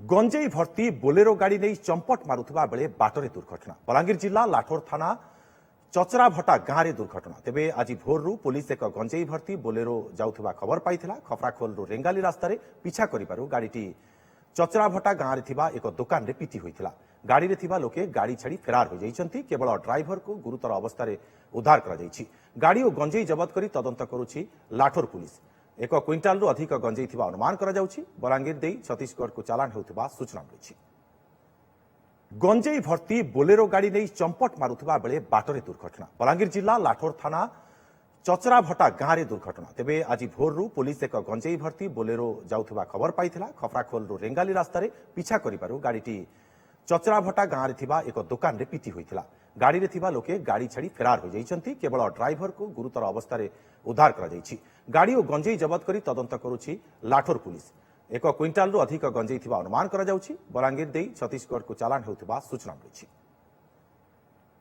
गंजेई भर्ती बोलेरो गाड़ी नहीं चंपट मारुवा बेले बाटरे दुर्घटना। बलांगीर जिला लाठोर थाना चचराभटा गांव में दुर्घटना। तेबे आज भोरु पुलिस एक गंजेई भर्ती बोलेरो जाउथबा खबर पाइथिला। खफराखोलरू रेंगाली रास्तार पिछा करिबारु गाड़ीटी चचराभटा गांव में एक दुकान रे पिटी होइथिला। गाड़ी रे थिबा लोके गाड़ी छाड़ी फेरार हो जाइछंती। केवल ड्राइवर को गुरुतर अवस्था उद्धार करा जाइछि। गाड़ी और गंजेई जबत करी तदंत करुछि लाठोर पुलिस। एक क्विंटाल रु अधिक गंजेई थिबा अनुमान करा जाउछि। बलांगीर देई छत्तीसगढ़ को चालान होउथबा सूचना मिलिछि। गंजेई भर्ती बोलेरो गाड़ी नहीं चंपट मारुवा बेले बाटरे दुर्घटना। बलांगीर जिला लाठोर थाना चचराभटा गांव में दुर्घटना। तेबे आज भोरु पुलिस एक गंजेई भर्ती बोलेरो जाउथबा खबर पाइथिला। खफराखोलरू रेंगाली रास्तार पिछा करिबारु गाड़ीटी चचराभटा गांव में एक दुकान रे पिटी होइथिला। गाड़ी रे थिबा लोके गाड़ी छाड़ी फेरार हो जाइछंती। केवल ड्राइवर को गुरुतर अवस्था उद्धार करा जाइछि। गाड़ी और गंजेई जबत करी तदंत करुछि लाठोर पुलिस। एक क्विंटाल रु अधिक गंजेई थिबा अनुमान करा जाउछि। बलांगीर देई छत्तीसगढ़ को चालान होउथबा सूचना मिलिछि।